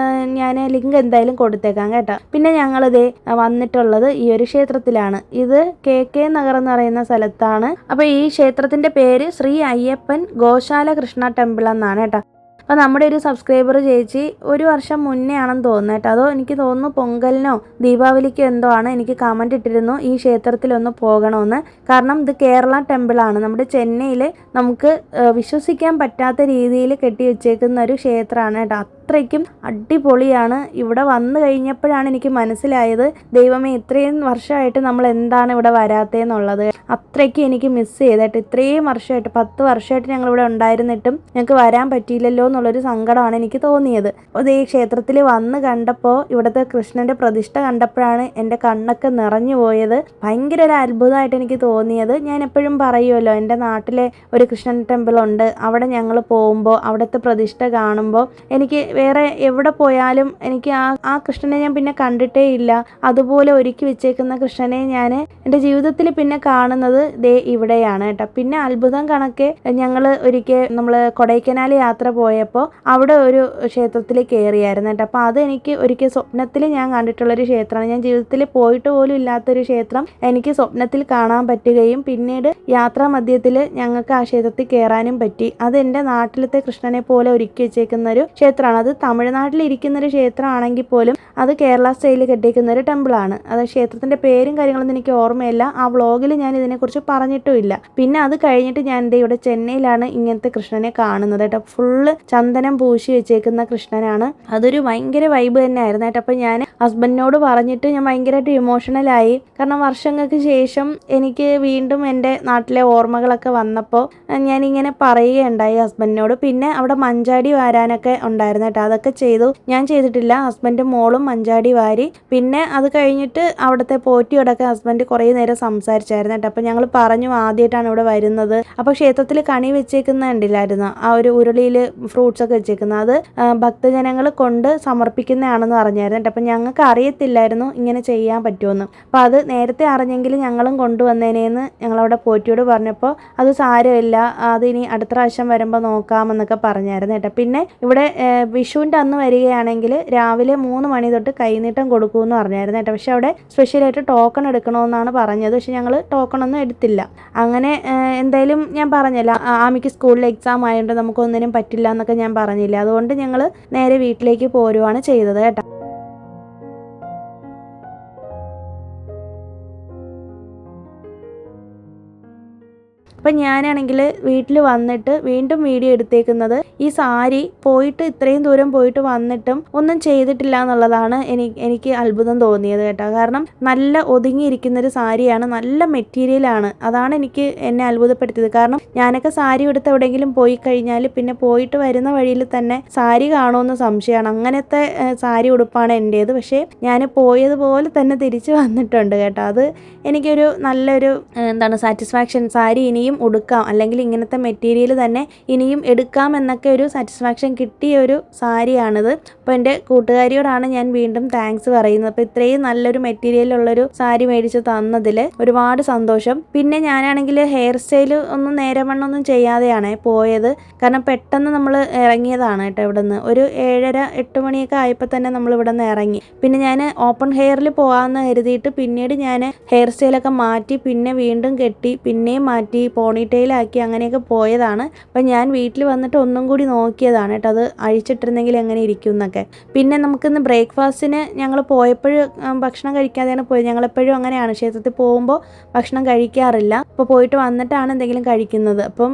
ഞാൻ ലിങ്ക് എന്തായാലും കൊടുത്തേക്കാം കേട്ടോ. പിന്നെ ഞങ്ങളിത് വന്നിട്ടുള്ളത് ഈ ഒരു ക്ഷേത്രത്തിലാണ്. ഇത് KK നഗർ എന്ന് പറയുന്ന സ്ഥലത്താണ്. അപ്പോൾ ഈ ക്ഷേത്രത്തിൻ്റെ പേര് ശ്രീ അയ്യപ്പൻ ഗോശാല കൃഷ്ണ ടെമ്പിൾ എന്നാണ് കേട്ടോ. അപ്പോൾ നമ്മുടെ ഒരു സബ്സ്ക്രൈബർ ചേച്ചി 1 വർഷം മുന്നേ ആണെന്ന് തോന്നുന്നു കേട്ടോ. അതോ എനിക്ക് തോന്നുന്നു പൊങ്കലിനോ ദീപാവലിക്കോ എന്തോ ആണ് എനിക്ക് കമൻറ്റ് ഇട്ടിരുന്നു ഈ ക്ഷേത്രത്തിലൊന്ന് പോകണമെന്ന്. കാരണം ഇത് കേരള ടെമ്പിളാണ്. നമ്മുടെ ചെന്നൈയിൽ നമുക്ക് വിശ്വസിക്കാൻ പറ്റാത്ത രീതിയിൽ കെട്ടി വെച്ചേക്കുന്ന ഒരു ക്ഷേത്രമാണ് കേട്ടോ. അത്രയ്ക്കും അടിപൊളിയാണ്. ഇവിടെ വന്നു കഴിഞ്ഞപ്പോഴാണ് എനിക്ക് മനസ്സിലായത് ദൈവമേ ഇത്രയും വർഷമായിട്ട് നമ്മൾ എന്താണ് ഇവിടെ വരാത്തതെന്നുള്ളത്. അത്രയ്ക്കും എനിക്ക് മിസ് ചെയ്തിട്ട് ഇത്രയും വർഷമായിട്ട് 10 വർഷമായിട്ട് ഞങ്ങളിവിടെ ഉണ്ടായിരുന്നിട്ടും ഞങ്ങൾക്ക് വരാൻ പറ്റിയില്ലല്ലോ എന്നുള്ളൊരു സങ്കടമാണ് എനിക്ക് തോന്നിയത്. അപ്പോൾ ഈ ക്ഷേത്രത്തിൽ വന്ന് കണ്ടപ്പോൾ ഇവിടുത്തെ കൃഷ്ണൻ്റെ പ്രതിഷ്ഠ കണ്ടപ്പോഴാണ് എൻ്റെ കണ്ണൊക്കെ നിറഞ്ഞു പോയത്. ഭയങ്കര ഒരു അത്ഭുതമായിട്ട് എനിക്ക് തോന്നിയത്. ഞാൻ എപ്പോഴും പറയുമല്ലോ എൻ്റെ നാട്ടിലെ ഒരു കൃഷ്ണൻ ടെമ്പിളുണ്ട്, അവിടെ ഞങ്ങൾ പോകുമ്പോൾ അവിടുത്തെ പ്രതിഷ്ഠ കാണുമ്പോൾ എനിക്ക് വേറെ എവിടെ പോയാലും എനിക്ക് ആ കൃഷ്ണനെ ഞാൻ പിന്നെ കണ്ടിട്ടേ ഇല്ല. അതുപോലെ ഒരുക്കി വെച്ചേക്കുന്ന കൃഷ്ണനെ ഞാൻ എൻ്റെ ജീവിതത്തിൽ പിന്നെ കാണുന്നത് ഇവിടെയാണ് കേട്ടോ. പിന്നെ അത്ഭുതം കണക്കെ ഞങ്ങൾ നമ്മൾ കൊടൈക്കനാൽ യാത്ര പോയപ്പോൾ അവിടെ ഒരു ക്ഷേത്രത്തിൽ കയറിയായിരുന്നു കേട്ടോ. അപ്പോൾ അത് എനിക്ക് ഒരിക്കൽ സ്വപ്നത്തിൽ ഞാൻ കണ്ടിട്ടുള്ളൊരു ക്ഷേത്രമാണ്. ഞാൻ ജീവിതത്തിൽ പോയിട്ട് പോലും ഇല്ലാത്തൊരു ക്ഷേത്രം എനിക്ക് സ്വപ്നത്തിൽ കാണാൻ പറ്റുകയും പിന്നീട് യാത്രാ മധ്യത്തിൽ ഞങ്ങൾക്ക് ആ ക്ഷേത്രത്തിൽ കയറാനും പറ്റി. അത് എൻ്റെ നാട്ടിലത്തെ കൃഷ്ണനെ പോലെ ഒരുക്കി വെച്ചേക്കുന്ന ഒരു ക്ഷേത്രമാണ്. അത് തമിഴ്നാട്ടിലിരിക്കുന്നൊരു ക്ഷേത്രമാണെങ്കിൽ പോലും അത് കേരള സ്റ്റൈലിൽ കെട്ടിയിരിക്കുന്ന ഒരു ടെമ്പിളാണ്. അത് ക്ഷേത്രത്തിൻ്റെ പേരും കാര്യങ്ങളൊന്നും എനിക്ക് ഓർമ്മയില്ല. ആ വ്ളോഗിൽ ഞാൻ ഇതിനെക്കുറിച്ച് പറഞ്ഞിട്ടുമില്ല. പിന്നെ അത് കഴിഞ്ഞിട്ട് ഞാൻ ഇവിടെ ചെന്നൈയിലാണ് ഇങ്ങനത്തെ കൃഷ്ണനെ കാണുന്നത് കേട്ടോ. ഫുള്ള് ചന്ദനം പൂശി വെച്ചേക്കുന്ന കൃഷ്ണനാണ്. അതൊരു ഭയങ്കര വൈബ് തന്നെ ആയിരുന്നു കേട്ടോ. അപ്പോൾ ഞാൻ ഹസ്ബൻഡിനോട് പറഞ്ഞിട്ട് ഞാൻ ഭയങ്കരമായിട്ട് ഇമോഷണലായി. കാരണം വർഷങ്ങൾക്ക് ശേഷം എനിക്ക് വീണ്ടും എൻ്റെ നാട്ടിലെ ഓർമ്മകളൊക്കെ വന്നപ്പോൾ ഞാനിങ്ങനെ പറയുകയുണ്ടായി ഹസ്ബൻഡിനോട്. പിന്നെ അവിടെ മഞ്ചാടി വാരാനൊക്കെ ഉണ്ടായിരുന്നു കേട്ടോ. അതൊക്കെ ചെയ്തു. ഞാൻ ചെയ്തിട്ടില്ല, ഹസ്ബൻഡും മോളും മഞ്ചാടി വാരി. പിന്നെ അത് കഴിഞ്ഞിട്ട് അവിടുത്തെ പോറ്റിയോടൊക്കെ ഹസ്ബൻഡ് കുറേ നേരം സംസാരിച്ചായിരുന്നു കേട്ടോ. അപ്പോൾ ഞങ്ങൾ പറഞ്ഞു ആദ്യമായിട്ടാണ് ഇവിടെ വരുന്നത്. അപ്പോൾ ക്ഷേത്രത്തിൽ കണി വെച്ചേക്കുന്ന കണ്ടില്ലായിരുന്നു, ആ ഒരു ഉരുളിയിൽ ഫ്രൂട്ട്സ് ഒക്കെ വെച്ചേക്കുന്നത്. അത് ഭക്തജനങ്ങൾ കൊണ്ട് സമർപ്പിക്കുന്നതാണെന്ന് അറിഞ്ഞായിരുന്നു കേട്ടോ. അപ്പോൾ ഞങ്ങൾക്ക് അറിയത്തില്ലായിരുന്നു ഇങ്ങനെ ചെയ്യാൻ പറ്റുമെന്ന്. അപ്പോൾ അത് നേരത്തെ അറിഞ്ഞെങ്കിൽ ഞങ്ങളും കൊണ്ടുവന്നേനേന്ന് ഞങ്ങളവിടെ പോറ്റിയോട് പറഞ്ഞപ്പോൾ അത് സാരമില്ല, അതിനി അടുത്ത പ്രാവശ്യം വരുമ്പോൾ നോക്കാമെന്നൊക്കെ പറഞ്ഞായിരുന്നു കേട്ടോ. പിന്നെ ഇവിടെ വിഷുവിൻ്റെ അന്ന് വരികയാണെങ്കിൽ രാവിലെ 3 മണി തൊട്ട് കൈനീട്ടം കൊടുക്കുമെന്ന് പറഞ്ഞായിരുന്നു കേട്ടോ. പക്ഷെ അവിടെ സ്പെഷ്യലായിട്ട് ടോക്കൺ എടുക്കണമെന്നാണ് പറഞ്ഞത്. പക്ഷെ ഞങ്ങൾ ടോക്കണൊന്നും എടുത്തില്ല. അങ്ങനെ എന്തായാലും ഞാൻ പറഞ്ഞില്ല, ആമിക്ക് സ്കൂളിൽ എക്സാം ആയതുകൊണ്ട് നമുക്കൊന്നിനും പറ്റില്ല എന്നൊക്കെ ഞാൻ പറഞ്ഞില്ല. അതുകൊണ്ട് ഞങ്ങൾ നേരെ വീട്ടിലേക്ക് പോരുവാണ് ചെയ്തത് കേട്ടോ. അപ്പം ഞാനാണെങ്കിൽ വീട്ടിൽ വന്നിട്ട് വീണ്ടും വീഡിയോ എടുത്തേക്കുന്നത് ഈ സാരി പോയിട്ട് ഇത്രയും ദൂരം പോയിട്ട് വന്നിട്ടും ഒന്നും ചെയ്തിട്ടില്ല എന്നുള്ളതാണ് എനിക്ക് അത്ഭുതം തോന്നിയത് കേട്ടോ. കാരണം നല്ല ഒതുങ്ങിയിരിക്കുന്നൊരു സാരിയാണ്, നല്ല മെറ്റീരിയലാണ്. അതാണ് എന്നെ അത്ഭുതപ്പെടുത്തിയത്. കാരണം ഞാനൊക്കെ സാരി എടുത്ത് എവിടെയെങ്കിലും പോയി കഴിഞ്ഞാൽ പിന്നെ പോയിട്ട് വരുന്ന വഴിയിൽ തന്നെ സാരി കാണുമെന്ന് സംശയമാണ്. അങ്ങനത്തെ സാരി ഉടുപ്പാണ് എൻ്റേത്. പക്ഷേ ഞാൻ പോയതുപോലെ തന്നെ തിരിച്ച് വന്നിട്ടുണ്ട് കേട്ടോ. അത് എനിക്കൊരു നല്ലൊരു സാറ്റിസ്ഫാക്ഷൻ. സാരി ഇനിയും ഇനിയും ഉടുക്കാം, അല്ലെങ്കിൽ ഇങ്ങനത്തെ മെറ്റീരിയൽ തന്നെ ഇനിയും എടുക്കാം എന്നൊക്കെ ഒരു സാറ്റിസ്ഫാക്ഷൻ കിട്ടിയ ഒരു സാരിയാണിത്. അപ്പോൾ എൻ്റെ കൂട്ടുകാരിയോടാണ് ഞാൻ വീണ്ടും താങ്ക്സ് പറയുന്നത്. അപ്പോൾ ഇത്രയും നല്ലൊരു മെറ്റീരിയലുള്ളൊരു സാരി മേടിച്ച് തന്നതിൽ ഒരുപാട് സന്തോഷം. പിന്നെ ഞാനാണെങ്കിൽ ഹെയർ സ്റ്റൈൽ ഒന്നും നേരവണ്ണമൊന്നും ചെയ്യാതെയാണ് പോയത്. കാരണം പെട്ടെന്ന് നമ്മൾ ഇറങ്ങിയതാണ് കേട്ടോ. ഇവിടെ നിന്ന് ഒരു 7:30-8 മണിയൊക്കെ ആയപ്പോൾ തന്നെ നമ്മൾ ഇവിടെ നിന്ന് ഇറങ്ങി. പിന്നെ ഞാൻ ഓപ്പൺ ഹെയറിൽ പോകാമെന്ന് കരുതിയിട്ട് പിന്നീട് ഞാൻ ഹെയർ സ്റ്റൈലൊക്കെ മാറ്റി പിന്നെ വീണ്ടും കെട്ടി പിന്നെയും മാറ്റി പോണിറ്റെയിലാക്കി അങ്ങനെയൊക്കെ പോയതാണ്. അപ്പം ഞാൻ വീട്ടിൽ വന്നിട്ട് ഒന്നും കൂടി നോക്കിയതാണ് കേട്ടോ, അത് അഴിച്ചിട്ടിരുന്നെങ്കിൽ എങ്ങനെ ഇരിക്കും എന്നൊക്കെ. പിന്നെ നമുക്കിന്ന് ബ്രേക്ക്ഫാസ്റ്റിന് ഞങ്ങൾ പോയപ്പോഴും ഭക്ഷണം കഴിക്കാതെയാണ് പോയത്. ഞങ്ങളെപ്പോഴും അങ്ങനെയാണ്, ക്ഷേത്രത്തിൽ പോകുമ്പോൾ ഭക്ഷണം കഴിക്കാറില്ല. അപ്പോൾ പോയിട്ട് വന്നിട്ടാണ് എന്തെങ്കിലും കഴിക്കുന്നത്. അപ്പം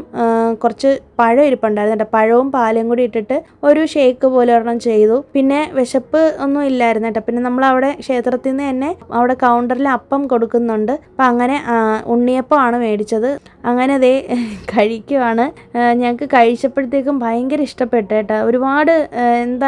കുറച്ച് പഴം ഇരിപ്പുണ്ടായിരുന്നു കേട്ടോ, പഴവും പാലും കൂടി ഇട്ടിട്ട് ഒരു ഷേക്ക് പോലെ ഒരെണ്ണം ചെയ്തു. പിന്നെ വിശപ്പ് ഒന്നും ഇല്ലായിരുന്നു കേട്ടോ. പിന്നെ നമ്മൾ അവിടെ ക്ഷേത്രത്തിൽ നിന്ന് തന്നെ അവിടെ കൗണ്ടറിൽ അപ്പം കൊടുക്കുന്നുണ്ട്. അപ്പം അങ്ങനെ ഉണ്ണിയപ്പമാണ് മേടിച്ചത്. അങ്ങനെ ദേ കഴിക്കുവാണ്. ഞങ്ങൾക്ക് കഴിച്ചപ്പോഴത്തേക്കും ഭയങ്കര ഇഷ്ടപ്പെട്ടു കേട്ടോ. ഒരുപാട്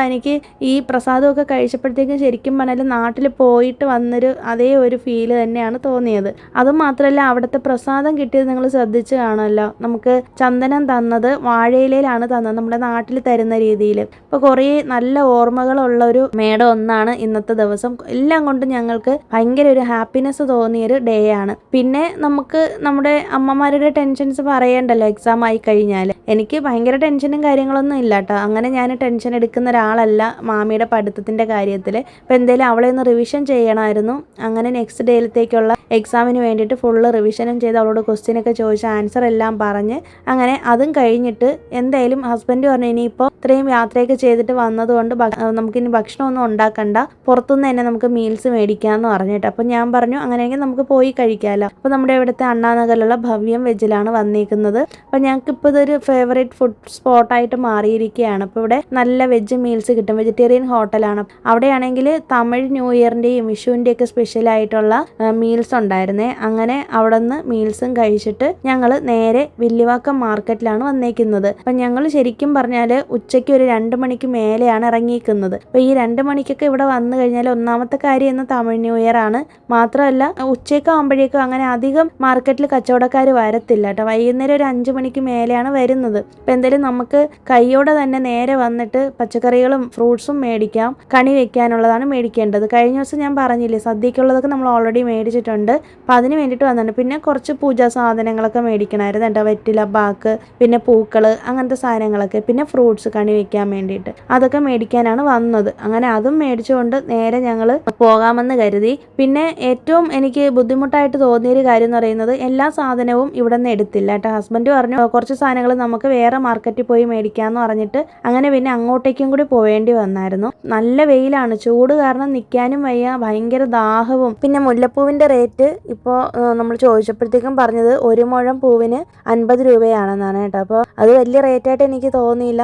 എനിക്ക് ഈ പ്രസാദമൊക്കെ കഴിച്ചപ്പോഴത്തേക്കും ശരിക്കും പറഞ്ഞാൽ നാട്ടിൽ പോയിട്ട് വന്നൊരു അതേ ഒരു ഫീല് തന്നെയാണ് തോന്നിയത്. അതുമാത്രമല്ല അവിടുത്തെ പ്രസാദം കിട്ടിയത് നിങ്ങൾ ശ്രദ്ധിച്ച് കാണുമല്ലോ. നമുക്ക് ചന്ദനം തന്നത് വാഴയിലയിലാണ് തന്നത്, നമ്മുടെ നാട്ടിൽ തരുന്ന രീതിയിൽ. അപ്പോൾ കുറേ നല്ല ഓർമ്മകളുള്ളൊരു മേടം ഒന്നാണ് ഇന്നത്തെ ദിവസം. എല്ലാം കൊണ്ടും ഞങ്ങൾക്ക് ഭയങ്കര ഒരു ഹാപ്പിനെസ് തോന്നിയൊരു ഡേ ആണ്. പിന്നെ നമുക്ക് നമ്മുടെ അമ്മമാരുടെ ടെൻഷൻസ് പറയണ്ടല്ലോ എക്സാം ആയി കഴിഞ്ഞാൽ. എനിക്ക് ഭയങ്കര ടെൻഷനും കാര്യങ്ങളൊന്നും ഇല്ല കേട്ടോ. അങ്ങനെ ഞാൻ ടെൻഷൻ എടുക്കുന്ന ഒരാളല്ല മാമിയുടെ പഠിത്തത്തിൻ്റെ കാര്യത്തിൽ. അപ്പോൾ എന്തായാലും അവളെ ഒന്ന് റിവിഷൻ ചെയ്യണമായിരുന്നു. അങ്ങനെ നെക്സ്റ്റ് ഡേയിലത്തേക്കുള്ള എക്സാമിന് വേണ്ടിയിട്ട് ഫുള്ള് റിവിഷനും ചെയ്ത് അവളോട് ക്വസ്റ്റ്യനൊക്കെ ചോദിച്ച് ആൻസർ എല്ലാം പറഞ്ഞ് അങ്ങനെ അതും കഴിഞ്ഞിട്ട് എന്തായാലും ഹസ്ബൻഡ് പറഞ്ഞു ഇനിയിപ്പോൾ ഇത്രയും യാത്രയൊക്കെ ചെയ്തിട്ട് വന്നതുകൊണ്ട് നമുക്കിനി ഭക്ഷണമൊന്നും ഉണ്ടാക്കണ്ട, പുറത്തുനിന്ന് തന്നെ നമുക്ക് മീൽസ് മേടിക്കാമെന്ന് പറഞ്ഞിട്ട്. അപ്പോൾ ഞാൻ പറഞ്ഞു അങ്ങനെയെങ്കിൽ നമുക്ക് പോയി കഴിക്കാമല്ലോ. അപ്പോൾ നമ്മുടെ ഇവിടുത്തെ അണ്ണാനഗറിലുള്ള ഭവ്യം വെജിലാണ് വന്നിരിക്കുന്നത്. അപ്പോൾ ഞങ്ങൾക്കിപ്പോൾ ഇതൊരു ഫേവറേറ്റ് ഫുഡ് സ്പോട്ടായിട്ട് മാറിയിരിക്കുകയാണ്. അപ്പോൾ ഇവിടെ നല്ല വെജ് മീൽസ് കിട്ടും, വെജിറ്റേറിയൻ ഹോട്ടലാണ്. അവിടെയാണെങ്കിൽ തമിഴ് ന്യൂ ഇയറിൻ്റെയും വിഷുവിൻ്റെയൊക്കെ സ്പെഷ്യലായിട്ടുള്ള മീൽസ് ഉണ്ടായിരുന്നേ. അങ്ങനെ അവിടെ നിന്ന് മീൽസും കഴിച്ചിട്ട് ഞങ്ങൾ നേരെ വില്ലിവാക്കം മാർക്കറ്റിലാണ് വന്നേക്കുന്നത്. അപ്പം ഞങ്ങൾ ശരിക്കും പറഞ്ഞാൽ ഉച്ചയ്ക്ക് ഒരു 2 മണിക്ക് മേലെയാണ് ഇറങ്ങിയിരിക്കുന്നത്. അപ്പോൾ ഈ 2 മണിക്കൊക്കെ ഇവിടെ വന്നു കഴിഞ്ഞാൽ ഒന്നാമത്തെ കാര്യം ഇന്ന് തമിഴ് ന്യൂ ഇയർ ആണ്. മാത്രമല്ല ഉച്ചയ്ക്ക് ആകുമ്പോഴേക്കും അങ്ങനെ അധികം മാർക്കറ്റിൽ കച്ചവടക്കാർ വരത്തില്ല കേട്ടോ. വൈകുന്നേരം ഒരു 5 മണിക്ക് മേലെയാണ് വരുന്നത്. അപ്പോൾ എന്തായാലും നമുക്ക് കൈയോടെ തന്നെ നേരെ വന്നിട്ട് പച്ചക്കറികളും ഫ്രൂട്ട്സും മേടിക്കാം. കണി വെക്കാനുള്ളതാണ് മേടിക്കേണ്ടത്. കഴിഞ്ഞ ദിവസം ഞാൻ പറഞ്ഞില്ലേ സദ്യക്കുള്ളതൊക്കെ നമ്മൾ ഓൾറെഡി മേടിച്ചിട്ടുണ്ട്. അപ്പോൾ അതിന് വേണ്ടിയിട്ട് വന്നിട്ടുണ്ട്. പിന്നെ കുറച്ച് പൂജാ സാധനങ്ങളൊക്കെ മേടിക്കണമായിരുന്നു കേട്ടോ, വെറ്റില പാക്ക്, പിന്നെ പൂക്കൾ, അങ്ങനത്തെ സാധനങ്ങളൊക്കെ, പിന്നെ ഫ്രൂട്ട്സ് കണി വെക്കാൻ വേണ്ടിയിട്ട് അതൊക്കെ മേടിക്കാനാണ് വന്നത്. അങ്ങനെ അതും മേടിച്ചുകൊണ്ട് നേരെ ഞങ്ങൾ പോകാമെന്ന് കരുതി. പിന്നെ ഏറ്റവും എനിക്ക് ബുദ്ധിമുട്ടായിട്ട് തോന്നിയൊരു കാര്യം എന്ന് പറയുന്നത് എല്ലാ സാധനവും ഇവിടെ നിന്ന് എടുത്തില്ല കേട്ടോ. ഹസ്ബൻഡ് പറഞ്ഞു കുറച്ച് സാധനങ്ങൾ നമുക്ക് വേറെ മാർക്കറ്റിൽ പോയി മേടിക്കാമെന്ന് പറഞ്ഞിട്ട് അങ്ങനെ പിന്നെ അങ്ങോട്ടേക്കും കൂടി പോവേണ്ടി വന്നായിരുന്നു. നല്ല വെയിലാണ്, ചൂട് കാരണം നിൽക്കാനും വയ്യ, ഭയങ്കര ദാഹവും. പിന്നെ മുല്ലപ്പൂവിൻ്റെ റേറ്റ് ഇപ്പോൾ നമ്മൾ ചോദിച്ചപ്പോഴത്തേക്കും പറഞ്ഞത് 1 മുഴം പൂവിന് 50 രൂപയാണെന്നാണ് കേട്ടോ. അപ്പോൾ അത് വലിയ റേറ്റായിട്ട് എനിക്ക് തോന്നിയില്ല,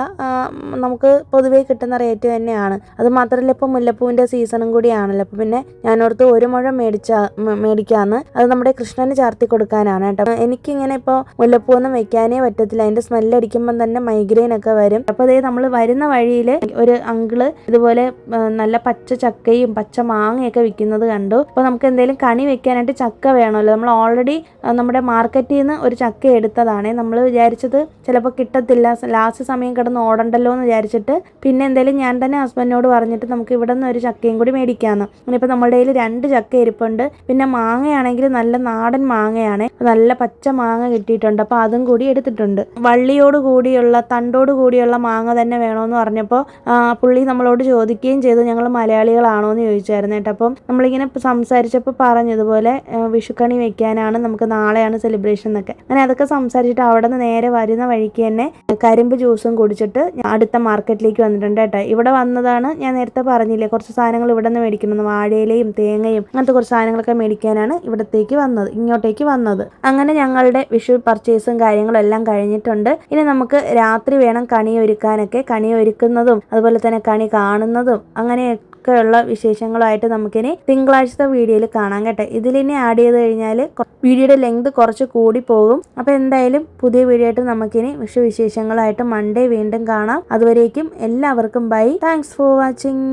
നമുക്ക് പൊതുവേ കിട്ടുന്ന റേറ്റ് തന്നെയാണ്. അത് മാത്രമല്ല ഇപ്പോൾ മുല്ലപ്പൂവിൻ്റെ സീസണും കൂടിയാണല്ലോ. അപ്പോൾ പിന്നെ ഞാനോർത്ത് 1 മുഴം മേടിക്കാമെന്ന്. അത് നമ്മുടെ കൃഷ്ണന് ചാർത്തി കൊടുക്കാനാണ് കേട്ടോ. എനിക്കിങ്ങനെ ഇപ്പോൾ മുല്ലപ്പൂവൊന്നും വെക്കാനേ പറ്റത്തില്ല, അതിൻ്റെ സ്മെല്ലടിക്കുമ്പം തന്നെ മൈഗ്രെയിൻ ഒക്കെ വരും. അപ്പോൾ അതേ നമ്മൾ വരുന്ന വഴിയിൽ ഒരു അങ്കിള് ഇതുപോലെ നല്ല പച്ച ചക്കയും പച്ച മാങ്ങയൊക്കെ വിൽക്കുന്നത് കണ്ടു. അപ്പോൾ നമുക്ക് എന്തെങ്കിലും കണി വെക്കാനായിട്ട് ചക്ക വേണമല്ലോ. നമ്മൾ ഓൾറെഡി നമ്മുടെ മാർക്കറ്റിൽ നിന്ന് ഒരു ചക്ക എടുത്തതാണ്. നമ്മൾ വിചാരിച്ചത് ചിലപ്പോൾ കിട്ടത്തില്ല, ലാസ്റ്റ് സമയം കിടന്ന് ഓടണ്ടല്ലോ എന്ന് വിചാരിച്ചിട്ട് പിന്നെ എന്തായാലും ഞാൻ തന്നെ ഹസ്ബൻഡിനോട് പറഞ്ഞിട്ട് നമുക്ക് ഇവിടെ നിന്ന് ഒരു ചക്കയും കൂടി മേടിക്കാമെന്ന്. അങ്ങനെ ഇപ്പോൾ നമ്മുടെ കയ്യിൽ 2 ചക്ക ഇരിപ്പുണ്ട്. പിന്നെ മാങ്ങയാണെങ്കിൽ നല്ല നാടൻ മാങ്ങയാണ്, നല്ല പച്ച മാങ്ങ കിട്ടിയിട്ടുണ്ട്. അപ്പോൾ അതും കൂടി എടുത്തിട്ടുണ്ട്. വള്ളിയോട് കൂടിയുള്ള തണ്ടോട് കൂടിയുള്ള മാങ്ങ തന്നെ വേണമെന്ന് പറഞ്ഞപ്പോൾ പുള്ളി നമ്മളോട് ചോദിക്കുകയും ചെയ്തു ഞങ്ങൾ മലയാളികളാണോ എന്ന് ചോദിച്ചായിരുന്നു കേട്ടോ. അപ്പം നമ്മളിങ്ങനെ സംസാരിച്ചപ്പോൾ പറഞ്ഞതുപോലെ വിഷുക്കണി വെക്കാനാണ്, നമുക്ക് നാളെയാണ് സെലിബ്രേഷൻ എന്നൊക്കെ. അങ്ങനെ അതൊക്കെ സംസാരിച്ചിട്ട് അവിടെ നിന്ന് നേരെ വരുന്ന വഴിക്ക് തന്നെ കരിമ്പ് ജ്യൂസും കുടിച്ചിട്ട് അടുത്ത മാർക്കറ്റിലേക്ക് വന്നിട്ടുണ്ട് കേട്ടോ. ഇവിടെ വന്നതാണ്, ഞാൻ നേരത്തെ പറഞ്ഞില്ലേ കുറച്ച് സാധനങ്ങൾ ഇവിടെ നിന്ന് മേടിക്കുന്നത്, വാഴയിലയും തേങ്ങയും അങ്ങനത്തെ കുറച്ച് സാധനങ്ങളൊക്കെ മേടിക്കാനാണ് ഇങ്ങോട്ടേക്ക് വന്നത്. അങ്ങനെ ഞങ്ങളുടെ വിഷു പർച്ചേസും കാര്യങ്ങളും എല്ലാം കഴിഞ്ഞിട്ടുണ്ട്. ഇനി നമുക്ക് രാത്രി വേണം കണി ഒരുക്കാനൊക്കെ. കണി ഒരുക്കുന്നതും അതുപോലെ തന്നെ കണി കാണുന്നതും അങ്ങനെയൊക്കെയുള്ള വിശേഷങ്ങളുമായിട്ട് നമുക്കിനി തിങ്കളാഴ്ചത്തെ വീഡിയോയിൽ കാണാം കേട്ടോ. ഇതിലിനി ആഡ് ചെയ്ത് കഴിഞ്ഞാൽ വീഡിയോയുടെ ലെങ്ത് കുറച്ച് കൂടി പോകും. അപ്പോൾ എന്തായാലും പുതിയ വീഡിയോ ആയിട്ട് നമുക്കിനി വിഷു വിശേഷങ്ങളായിട്ട് മൺഡേ വീണ്ടും കാണാം. അതുവരേക്കും എല്ലാവർക്കും ബൈ. Thanks for watching.